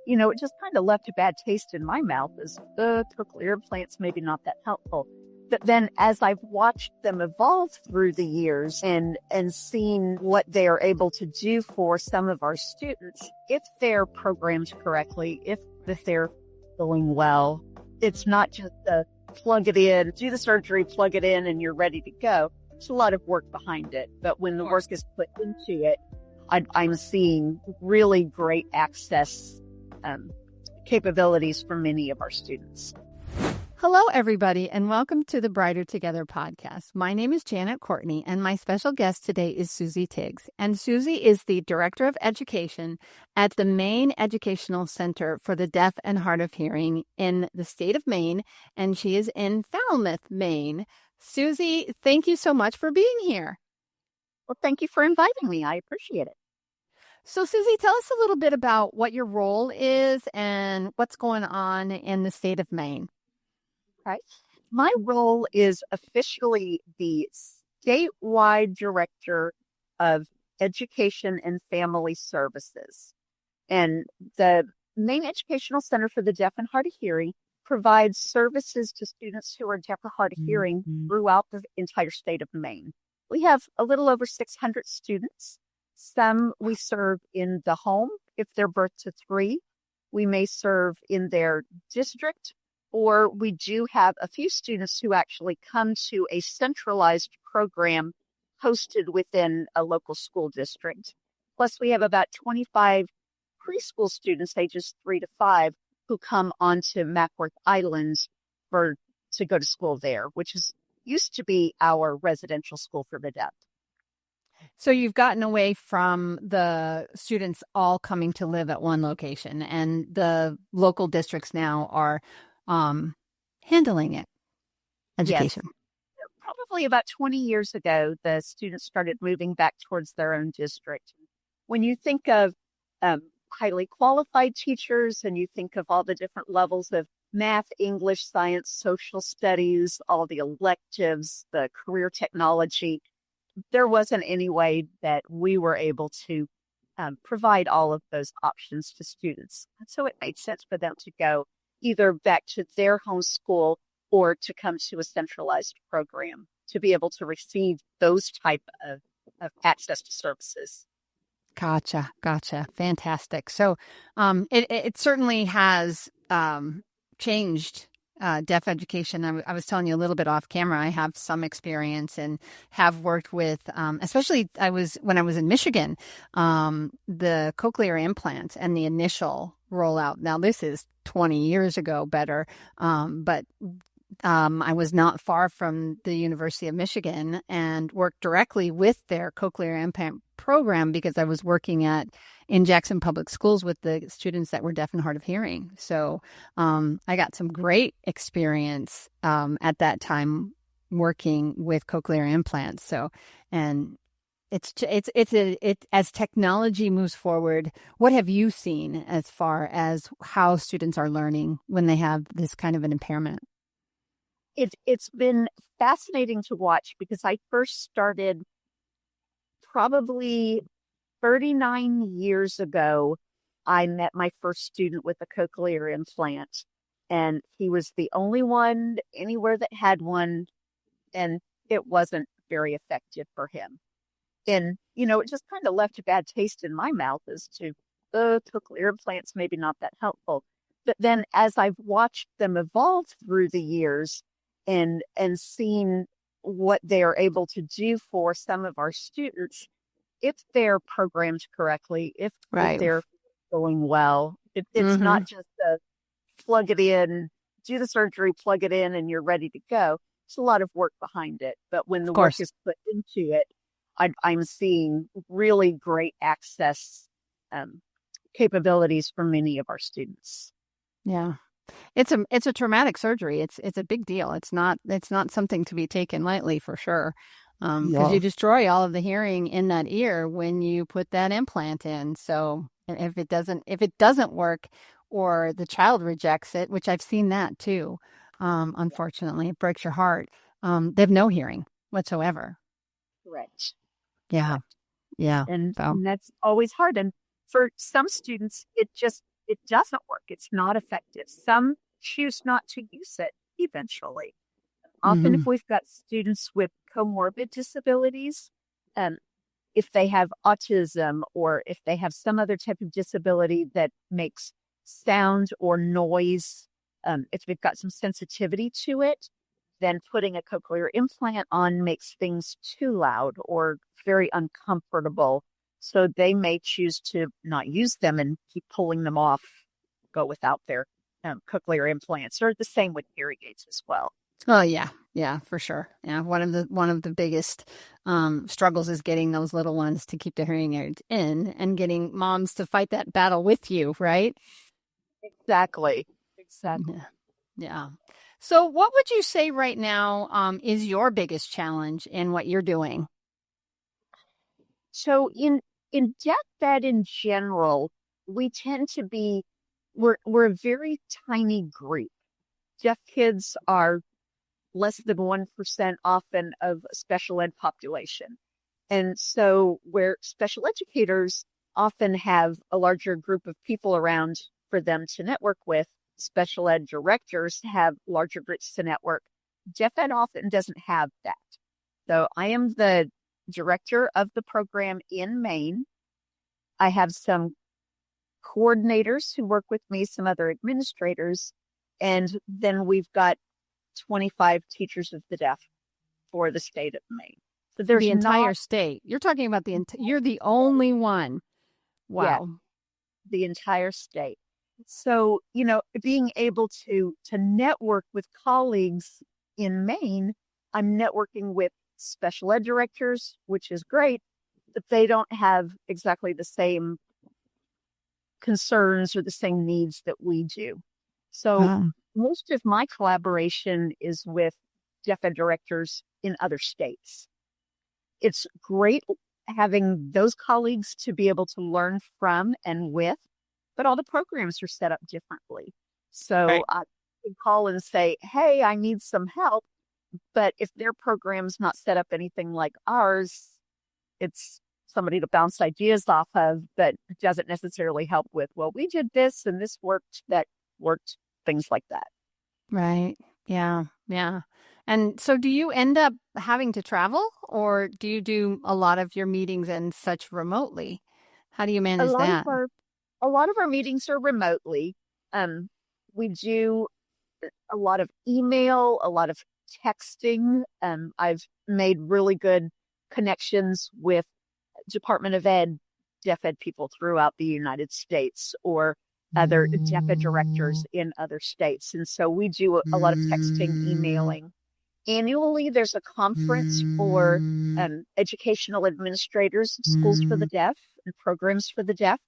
it just kind of left a bad taste in my mouth as the cochlear implants maybe not that helpful. But then as I've watched them evolve through the years and seen what they are able to do for some of our students, if they're programmed correctly, if they're going well, it's not just a plug it in, do the surgery, plug it in, and you're ready to go. There's a lot of work behind it. But when the work is put into it, I'm seeing really great access capabilities for many of our students. Hello, everybody, and welcome to the Brighter Together podcast. My name is Janet Courtney, and my special guest today is Susie Tiggs. And Susie is the Director of Education at the Maine Educational Center for the Deaf and Hard of Hearing in the state of Maine, and she is in Falmouth, Maine. Susie, thank you so much for being here. Well, thank you for inviting me. I appreciate it. So, Susie, tell us a little bit about what your role is and what's going on in the state of Maine. Right. My role is officially the statewide director of education and family services. And the Maine Educational Center for the Deaf and Hard of Hearing provides services to students who are deaf or hard of hearing throughout the entire state of Maine. We have a little over 600 students. Some we serve in the home if they're birth to 3. We may serve in their district, or we do have a few students who actually come to a centralized program hosted within a local school district. Plus, we have about 25 preschool students, ages 3 to 5, who come onto Mackworth Island to go to school there, which used to be our residential school for the deaf. So you've gotten away from the students all coming to live at one location, and the local districts now are handling it, education. Yes. Probably about 20 years ago, the students started moving back towards their own district. When you think of highly qualified teachers and you think of all the different levels of math, English, science, social studies, all the electives, the career technology, there wasn't any way that we were able to provide all of those options to students. And so it made sense for them to go either back to their home school or to come to a centralized program to be able to receive those type of access to services. Gotcha. Fantastic. So it certainly has changed deaf education. I was telling you a little bit off camera. I have some experience and have worked with, especially when I was in Michigan, the cochlear implant and the initial rollout. Now this is 20 years ago better, but I was not far from the University of Michigan and worked directly with their cochlear implant program because I was working in Jackson Public Schools with the students that were deaf and hard of hearing. So I got some great experience at that time working with cochlear implants. So, and it's as technology moves forward, what have you seen as far as how students are learning when they have this kind of an impairment? It's been fascinating to watch because I first started probably 39 years ago. I met my first student with a cochlear implant, and he was the only one anywhere that had one, and it wasn't very effective for him. And, it just kind of left a bad taste in my mouth as to the cochlear implants maybe not that helpful. But then as I've watched them evolve through the years and seen what they are able to do for some of our students, if they're programmed correctly, if they're going well, it's not just a plug it in, do the surgery, plug it in, and you're ready to go. It's a lot of work behind it. But when the work is put into it, I'm seeing really great access capabilities for many of our students. Yeah. It's a traumatic surgery. It's a big deal. It's not something to be taken lightly for sure. Because you destroy all of the hearing in that ear when you put that implant in. So if it doesn't work or the child rejects it, which I've seen that too, unfortunately, it breaks your heart. They have no hearing whatsoever. Correct. Yeah. Yeah. And that's always hard. And for some students, it just it doesn't work. It's not effective. Some choose not to use it eventually. Often, if Hmm. we've got students with comorbid disabilities, um, if they have autism or if they have some other type of disability that makes sound or noise, if they've got some sensitivity to it, then putting a cochlear implant on makes things too loud or very uncomfortable. So they may choose to not use them and keep pulling them off, go without their cochlear implants, or the same with hearing aids as well. Oh yeah, yeah, for sure. Yeah, one of the biggest struggles is getting those little ones to keep the hearing aids in and getting moms to fight that battle with you, right? Exactly. Exactly. Yeah. Yeah. So, what would you say right now is your biggest challenge in what you're doing? So in deaf ed in general, we tend to be we're a very tiny group. Deaf kids are less than 1% often of a special ed population. And so where special educators often have a larger group of people around for them to network with, special ed directors have larger groups to network. Deaf ed often doesn't have that. So I am the director of the program in Maine. I have some coordinators who work with me, some other administrators, and then we've got 25 teachers of the deaf for the state of Maine. So The there's entire not state. You're talking about you're the only one. yet Wow. the entire state. So, being able to network with colleagues in Maine, I'm networking with special ed directors, which is great, but they don't have exactly the same concerns or the same needs that we do. So Wow. most of my collaboration is with deaf ed directors in other states. It's great having those colleagues to be able to learn from and with, but all the programs are set up differently. So Right. I can call and say, hey, I need some help. But if their program's not set up anything like ours, it's somebody to bounce ideas off of, but doesn't necessarily help with, well, we did this and this worked, that worked, things like that. Right. Yeah. Yeah. And so do you end up having to travel or do you do a lot of your meetings and such remotely? How do you A manage lot of that? our a lot of our meetings are remotely. We do a lot of email, a lot of texting. I've made really good connections with Department of Ed, deaf ed people throughout the United States or other deaf ed directors in other states. And so we do a lot of texting, emailing. Annually, there's a conference for educational administrators, schools for the deaf, and programs for the deaf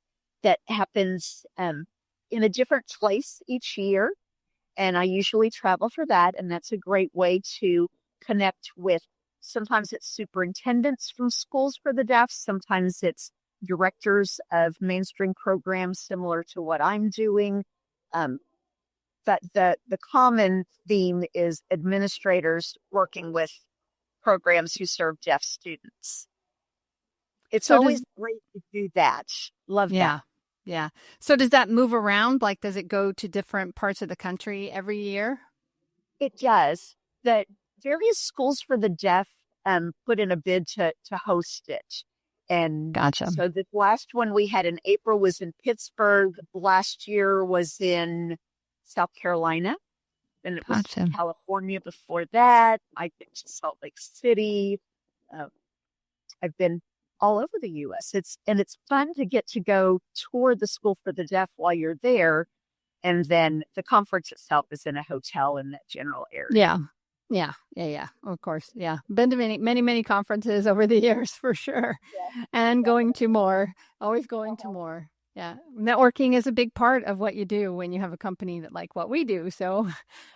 that happens in a different place each year. And I usually travel for that. And that's a great way to connect with sometimes it's superintendents from schools for the deaf, sometimes it's directors of mainstream programs similar to what I'm doing. Um, but the common theme is administrators working with programs who serve deaf students. It's So does always great to do that. Love that. Yeah. Yeah. So does that move around? Like, does it go to different parts of the country every year? It does. The various schools for the deaf put in a bid to host it. And Gotcha. so the last one we had in April was in Pittsburgh. Last year was in South Carolina. And it was Gotcha. California before that. I've been to Salt Lake City. Uh, I've been all over the US. It's fun to get to go tour the school for the deaf while you're there. And then the conference itself is in a hotel in that general area. Yeah. Yeah. Yeah. Yeah. Of course. Yeah. Been to many, many, many conferences over the years for sure. Yeah, And going to definitely. more, always going to more. Yeah. Networking is a big part of what you do when you have a company that like what we do. So,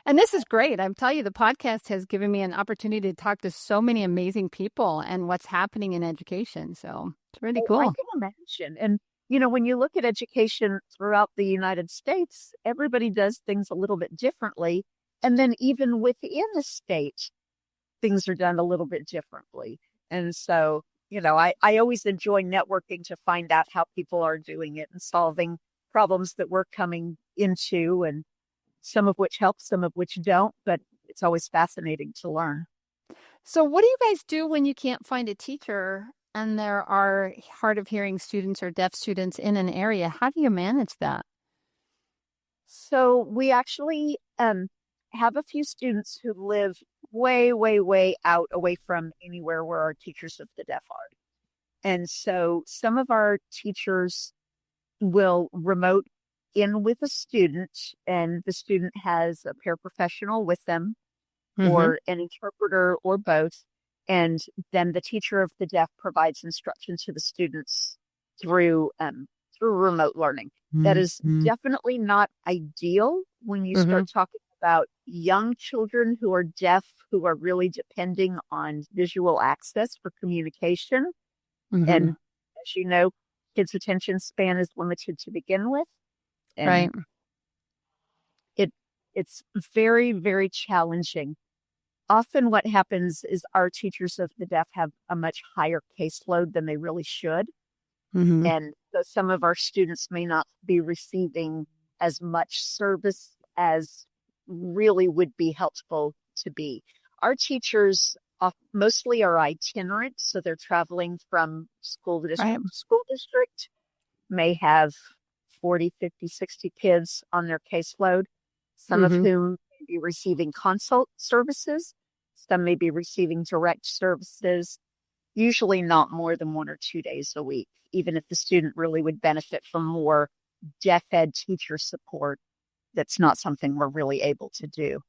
and this is great. I'm telling you, the podcast has given me an opportunity to talk to so many amazing people and what's happening in education. So it's really Oh, I cool. can imagine. And, when you look at education throughout the United States, everybody does things a little bit differently. And then even within the state, things are done a little bit differently. And so, I always enjoy networking to find out how people are doing it and solving problems that we're coming into, and some of which help, some of which don't, but it's always fascinating to learn. So what do you guys do when you can't find a teacher and there are hard of hearing students or deaf students in an area? How do you manage that? So we actually have a few students who live way, way, way out away from anywhere where our teachers of the deaf are. And so some of our teachers will remote in with a student, and the student has a paraprofessional with them Mm-hmm. or an interpreter or both. And then the teacher of the deaf provides instruction to the students through through remote learning. That is Mm-hmm. definitely not ideal when you Mm-hmm. start talking about young children who are deaf, who are really depending on visual access for communication. Mm-hmm. And as you know, kids' attention span is limited to begin with. And Right. it it's very, very challenging. Often what happens is our teachers of the deaf have a much higher caseload than they really should. Mm-hmm. And so some of our students may not be receiving as much service as really would be helpful to be. Our teachers mostly are itinerant, so they're traveling from school Right. district to school district, may have 40, 50, 60 kids on their caseload, some of Mm-hmm. whom may be receiving consult services, some may be receiving direct services, usually not more than 1 or 2 days a week, even if the student really would benefit from more deaf ed teacher support. That's not something we're really able to do.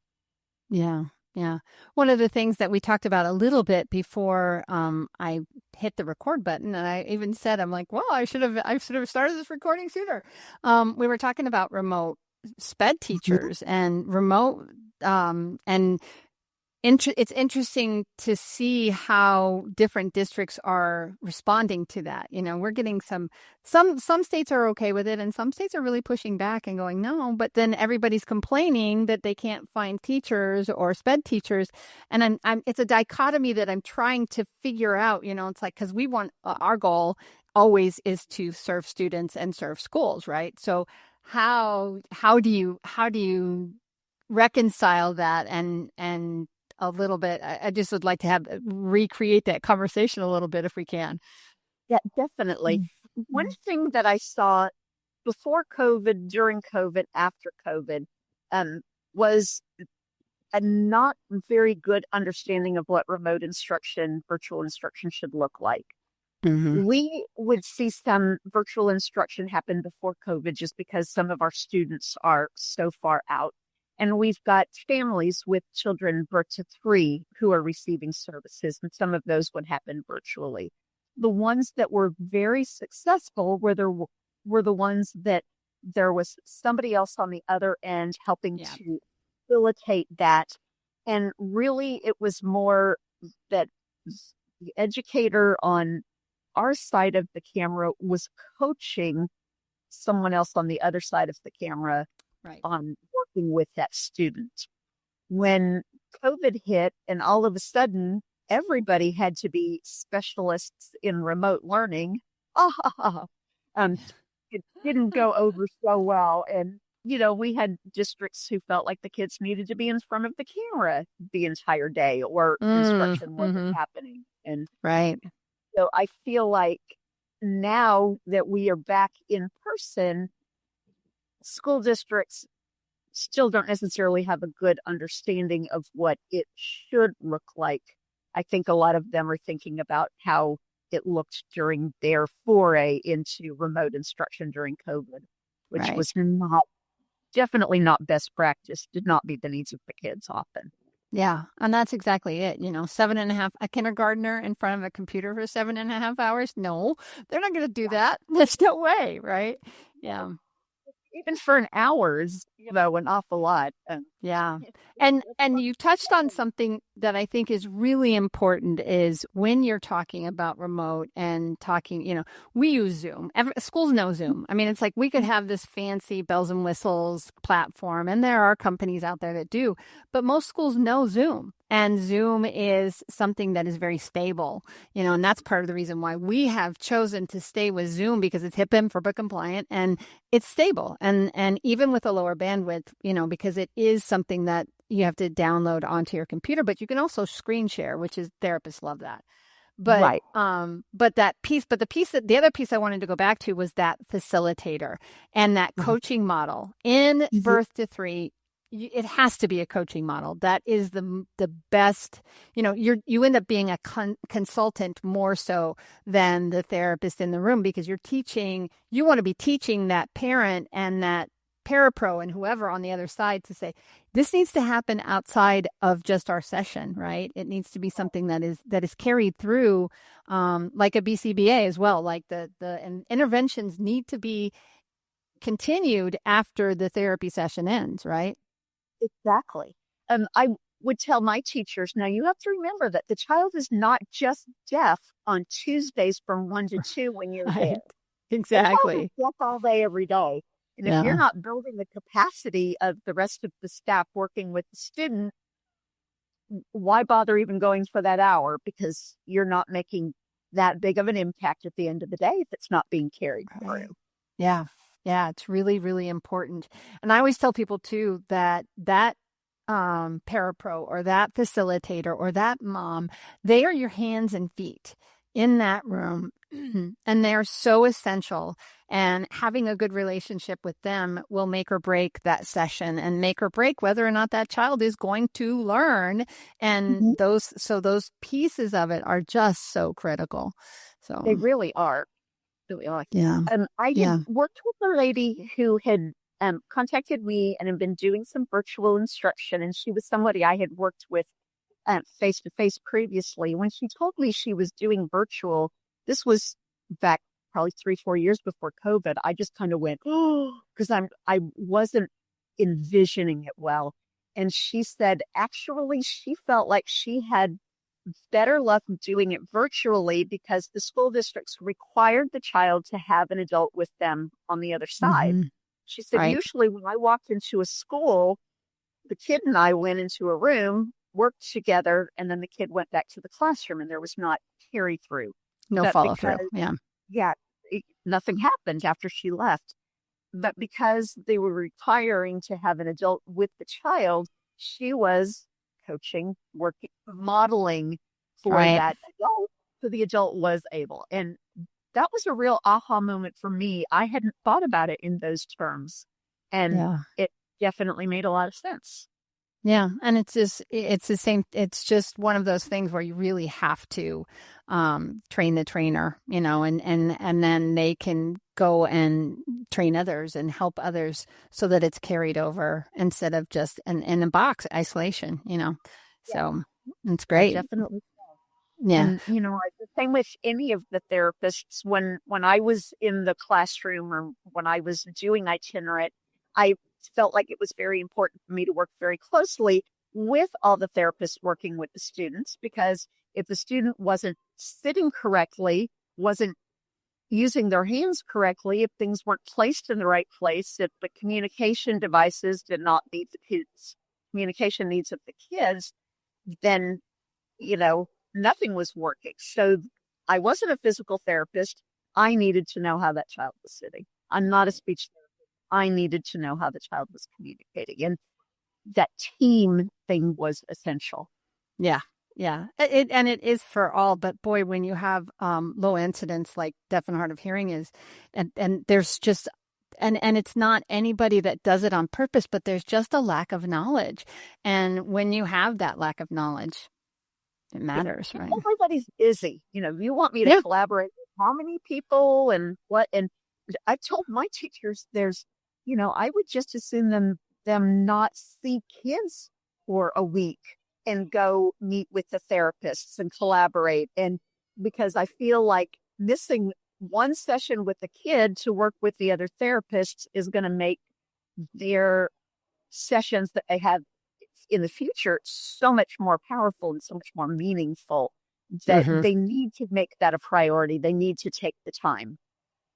Yeah. Yeah. One of the things that we talked about a little bit before I hit the record button, and I even said, I'm like, well, I should have started this recording sooner. We were talking about remote sped teachers and remote and it's interesting to see how different districts are responding to that. You know, we're getting some states are okay with it and some states are really pushing back and going, no, but then everybody's complaining that they can't find teachers or sped teachers. And it's a dichotomy that I'm trying to figure out, you know, it's like, because we want our goal always is to serve students and serve schools, right? So how do you reconcile that and a little bit. I just would like to have recreate that conversation a little bit if we can. Yeah, definitely. One Mm-hmm. thing that I saw before COVID, during COVID, after COVID, um, was a not very good understanding of what remote instruction, virtual instruction should look like. Mm-hmm. We would see some virtual instruction happen before COVID just because some of our students are so far out. And we've got families with children birth to 3 who are receiving services, and some of those would happen virtually. The ones that were very successful were the ones that there was somebody else on the other end helping Yeah. to facilitate that. And really, it was more that the educator on our side of the camera was coaching someone else on the other side of the camera Right. on working with that student. When COVID hit and all of a sudden everybody had to be specialists in remote learning, ah, um, it didn't go over so well. And, you know, we had districts who felt like the kids needed to be in front of the camera the entire day or instruction wasn't Mm-hmm. happening. And Right. so I feel like now that we are back in person, school districts still don't necessarily have a good understanding of what it should look like. I think a lot of them are thinking about how it looked during their foray into remote instruction during COVID, which Right. was not definitely not best practice, did not meet the needs of the kids often. Yeah. And that's exactly it. You know, a kindergartner in front of a computer for 7.5 hours. No, they're not going to do that. There's no way. Right. Yeah. Even for an hour is, you know, an awful lot. Yeah. And you touched on something that I think is really important is when you're talking about remote and talking, we use Zoom. Schools know Zoom. I mean, it's like we could have this fancy bells and whistles platform, and there are companies out there that do, but most schools know Zoom. And Zoom is something that is very stable, and that's part of the reason why we have chosen to stay with Zoom because it's HIPAA and FERPA compliant and it's stable. And even with a lower bandwidth, because it is something that you have to download onto your computer, but you can also screen share, which is therapists love that. But Right. the other piece I wanted to go back to was that facilitator and that Mhm. coaching model in Mhm. birth to three. It has to be a coaching model. That is the best. You end up being a consultant more so than the therapist in the room because you're teaching. You want to be teaching that parent and that parapro and whoever on the other side to say, this needs to happen outside of just our session, right? It needs to be something that is carried through, like a BCBA as well. Like the interventions need to be continued after the therapy session ends, right? Exactly. I would tell my teachers, now you have to remember that the child is not just deaf on Tuesdays from 1 to 2 when you're there. Right. The child is Exactly. deaf all day, every day. And if you're Yeah. not building the capacity of the rest of the staff working with the student, why bother even going for that hour? Because you're not making that big of an impact at the end of the day if it's not being carried Right. through. Yeah. Yeah. It's really, really important. And I always tell people too that parapro or that facilitator or that mom, they are your hands and feet in that room. And they're so essential. And having a good relationship with them will make or break that session and make or break whether or not that child is going to learn. And Mhm. those pieces of it are just so critical. They So, really are. Really are. yeah. I had Yeah. worked with a lady who had contacted me and had been doing some virtual instruction, and she was somebody I had worked with face to face previously. When she told me she was doing virtual, this was back probably 3, 4 years before COVID. I just kind of went, oh, because I wasn't envisioning it well. And she said actually she felt like she had better luck doing it virtually because the school districts required the child to have an adult with them on the other side. Hmm. She said, Right. usually when I walked into a school, the kid and I went into a room, worked together, and then the kid went back to the classroom and there was not carry through. No But follow through. because, Yeah. yeah, nothing happened after she left. But because they were requiring to have an adult with the child, she was coaching, working, modeling for Right. that adult. So the adult was able. And that was a real aha moment for me. I hadn't thought about it in those terms. And Yeah. it definitely made a lot of sense. Yeah. And it's the same. It's just one of those things where you really have to train the trainer, and then they can go and train others and help others so that it's carried over instead of just in a box isolation. Yeah, So it's yeah, great. definitely. Yeah. And the same with any of the therapists. When I was in the classroom or when I was doing itinerant, I felt like it was very important for me to work very closely with all the therapists working with the students because if the student wasn't sitting correctly, wasn't using their hands correctly, if things weren't placed in the right place, if the communication devices did not meet the kids' communication needs of the kids, then nothing was working. So I wasn't a physical therapist. I needed to know how that child was sitting. I'm not a speech therapist. I needed to know how the child was communicating. And that team thing was essential. Yeah. Yeah. And it is for all, but boy, when you have low incidence like deaf and hard of hearing is, and there's just and it's not anybody that does it on purpose, but there's just a lack of knowledge. And when you have that lack of knowledge, it Yeah. matters, And right? everybody's busy. You want me to Yeah. collaborate with how many people and what? And I told my teachers I would just assume them not see kids for a week and go meet with the therapists and collaborate. And because I feel like missing one session with the kid to work with the other therapists is going to make their sessions that they have in the future so much more powerful and so much more meaningful that Hmm. they need to make that a priority. They need to take the time.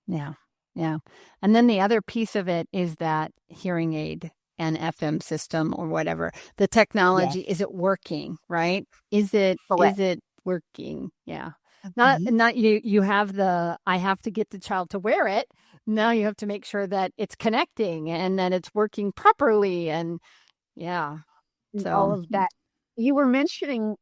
Yeah. Yeah. And then the other piece of it is that hearing aid and FM system or whatever, the Yes, technology, is it working, right? Is correct. it working? Yeah. Mhm. Not you have I have to get the child to wear it. Now you have to make sure that it's connecting and that it's working properly. And yeah. And all So, of that. You were mentioning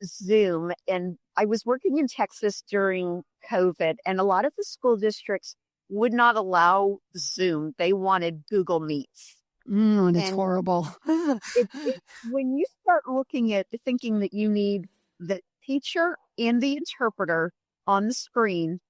Zoom, and I was working in Texas during COVID, and a lot of the school districts would not allow Zoom. They wanted Google Meets. it's And horrible. when you start looking at thinking that you need the teacher and the interpreter on the screen,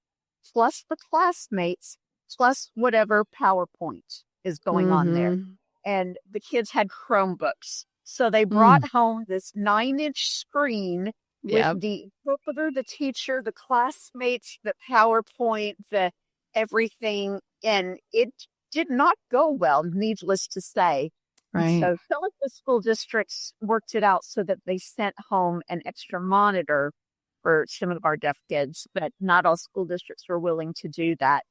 plus the classmates, plus whatever PowerPoint is going on there. Hmm. And the kids had Chromebooks. So they Mm. brought home this 9-inch screen with Yeah. the interpreter, the teacher, the classmates, the PowerPoint, the everything. And it did not go well, needless to say. And Right. so some of the school districts worked it out so that they sent home an extra monitor for some of our deaf kids, but not all school districts were willing to do that.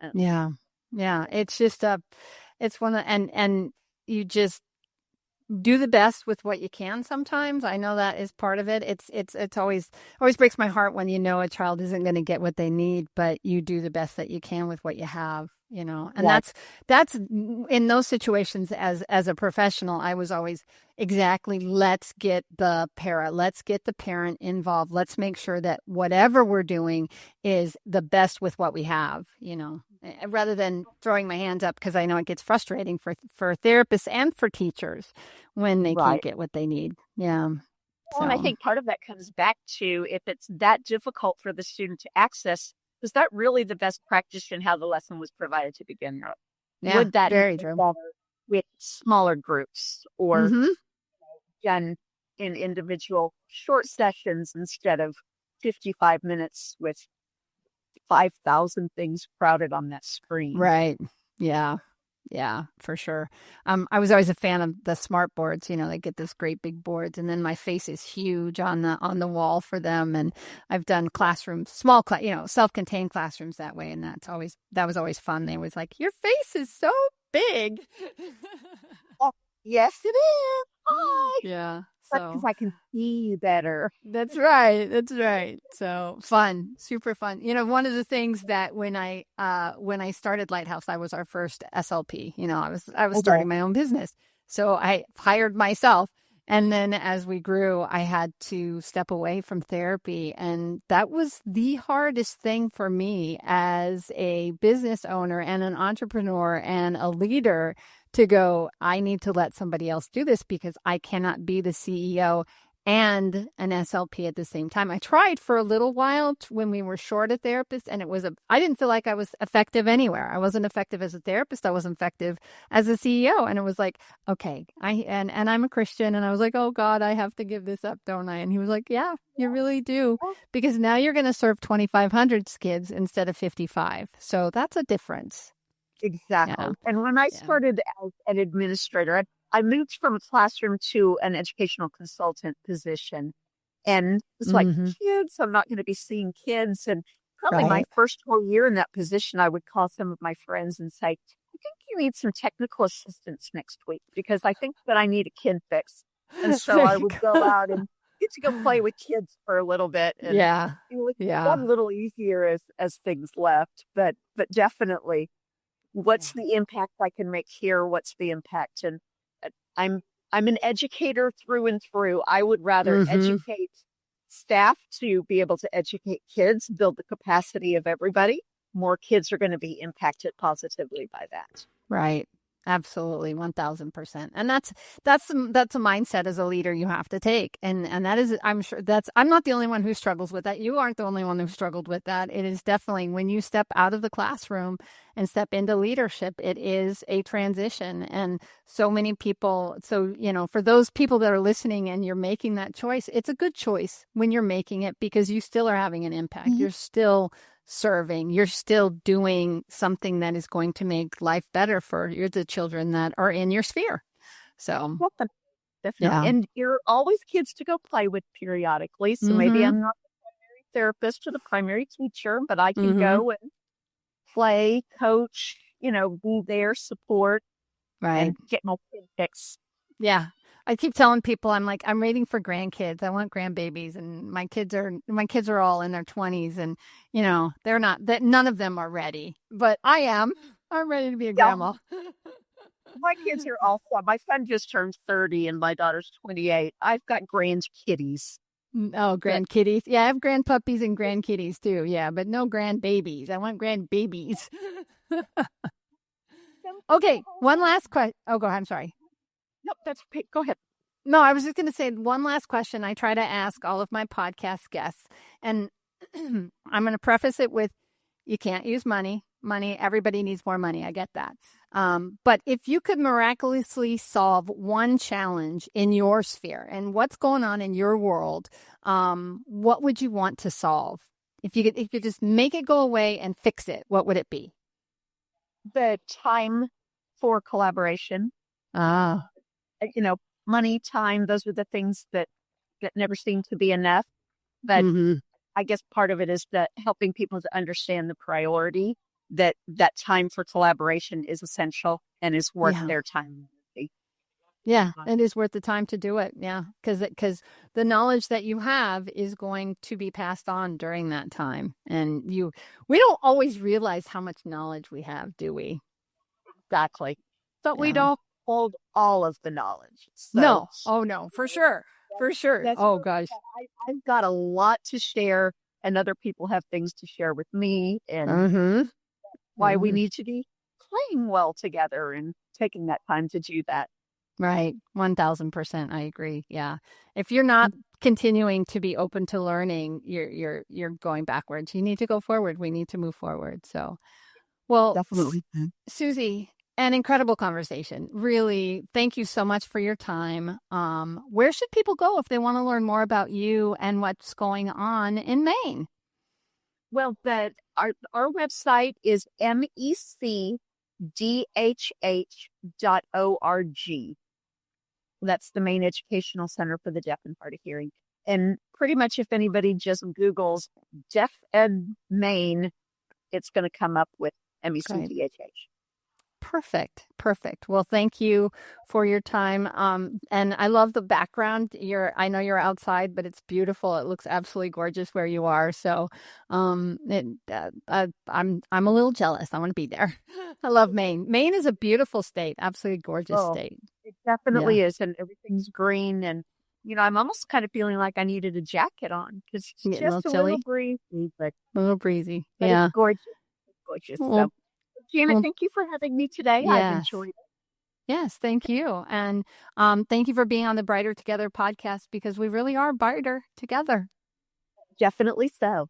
Um, Yeah. Yeah. It's just it's one of, and you just do the best with what you can sometimes. I know that is part of it. It's always breaks my heart when you know a child isn't going to get what they need, but you do the best that you can with what you have, you know. And yes, that's in those situations as a professional, I was always exactly, let's get the parent involved. Let's make sure that whatever we're doing is the best with what we have, you know, rather than throwing my hands up because I know it gets frustrating for therapists and for teachers when they can't right. get what they need. Yeah. Well, and I So, think part of that comes back to if it's that difficult for the student to access, was that really the best practice in how the lesson was provided to begin with? yeah, Would that have very been true. better with smaller groups or Mm-hmm. done in individual short sessions instead of 55 minutes with 5,000 things crowded on that screen? Right. Yeah. Yeah, for sure. I was always a fan of the smart boards. You know, they get this great big boards, and then my face is huge on the wall for them. And I've done classrooms, small class, you know, self-contained classrooms that way, and that was always fun. They was like, "Your face is so big." Oh, yes, it is. Hi. Yeah. That's because So I can see you better. that's right. That's right. So fun, super fun. You know, one of the things that when I started Lighthouse, I was our first SLP. You know, I was Okay. starting my own business. So I hired myself. And then as we grew, I had to step away from therapy. And that was the hardest thing for me as a business owner and an entrepreneur and a leader to go, I need to let somebody else do this because I cannot be the CEO and an SLP at the same time. I tried for a little while when we were short a therapist, and I didn't feel like I was effective anywhere. I wasn't effective as a therapist. I wasn't effective as a CEO. And it was like, okay, and I'm a Christian, and I was like, oh God, I have to give this up, don't I? And he was like, yeah, you really do, Oh, because now you're going to serve 2,500 kids instead of 55. So that's a difference. Yeah, exactly. And when I yeah. started as an administrator, I moved from a classroom to an educational consultant position. And it's like, Hmm. kids, I'm not going to be seeing kids. And probably my Right. first whole year in that position, I would call some of my friends and say, I think you need some technical assistance next week because I think that I need a kid fix. And so There I you would go go. out and get to go play with kids for a little bit. And Yeah, it got yeah. a little easier as things left. But definitely, what's the impact I can make here? What's the impact? And uh, I'm I'm an educator through and through. I would rather Hmm. educate staff to be able to educate kids, build the capacity of everybody. More kids are going to be impacted positively by that. Right. Absolutely, 1,000%. And that's a mindset as a leader you have to take. And that is, I'm sure I'm not the only one who struggles with that. You aren't the only one who struggled with that. It is definitely when you step out of the classroom and step into leadership, it is a transition. And so many people, so, you know, for those people that are listening and you're making that choice, it's a good choice when you're making it because you still are having an impact. Mhm. You're still serving, you're still doing something that is going to make life better for the children that are in your sphere. So, Welcome. definitely. Yeah. And you're always kids to go play with periodically. So maybe Mm-hmm. I'm not the therapist or the primary teacher, but I can Mm-hmm. go and play, coach, be there, support, Right. and get my kid fix. Yeah. I keep telling people I'm waiting for grandkids. I want grandbabies and my kids are all in their 20s and they're not that none of them are ready. But I am. I'm ready to be a Yeah, grandma. my kids are all fun. My son just turned 30 and my daughter's 28. I've got grandkiddies Oh, that grandkitties. Yeah, I have grandpuppies and grandkitties too. Yeah, but no grandbabies. I want grandbabies. some people Okay, one hold. last question. Oh, go ahead. I'm sorry. Nope, that's okay. Go ahead. No, I was just going to say one last question. I try to ask all of my podcast guests, and I'm going to preface it with you can't use money. Money, everybody needs more money. I get that. But if you could miraculously solve one challenge in your sphere and what's going on in your world, what would you want to solve? If you could just make it go away and fix it, what would it be? The time for collaboration, Ah, you know, money, time, those are the things that never seem to be enough. But mm-hmm. I guess part of it is that helping people to understand the priority that time for collaboration is essential and is worth Yeah. their time and energy. Yeah, it is worth the time to do it. Yeah, because the knowledge that you have is going to be passed on during that time, and we don't always realize how much knowledge we have, do we? Exactly. But we Yeah. don't hold all of the knowledge. So No. Oh no, for sure, for sure. that's Oh where gosh. I've got a lot to share, and other people have things to share with me, and Mm-hmm. why we Mm-hmm. need to be playing well together and taking that time to do that. Right. 1000%. I agree. Yeah. If you're not continuing to be open to learning, you're going backwards. You need to go forward. We need to move forward. So, well, Definitely. Susie, an incredible conversation. Really, thank you so much for your time. Where should people go if they want to learn more about you and what's going on in Maine? Well, our website is mecdhh.org. That's the Maine Educational Center for the Deaf and Hard of Hearing. And pretty much if anybody just Googles Deaf Ed Maine, it's going to come up with Great. MECDHH. Perfect. Perfect. Well, thank you for your time. And I love the background. I know you're outside, but it's beautiful. It looks absolutely gorgeous where you are. So, I'm a little jealous. I want to be there. I love Maine. Maine is a beautiful state. Absolutely gorgeous Oh, state. it Yeah. definitely is. And everything's green. And, I'm almost kind of feeling like I needed a jacket on because it's Getting a little just a little chilly, breezy, a little breezy. but it's Yeah. gorgeous. It's gorgeous. So, Well, Janet, well, thank you for having me today. I've yes. enjoyed it. Yes, thank you. And thank you for being on the Brighter Together podcast because we really are brighter together. Definitely so.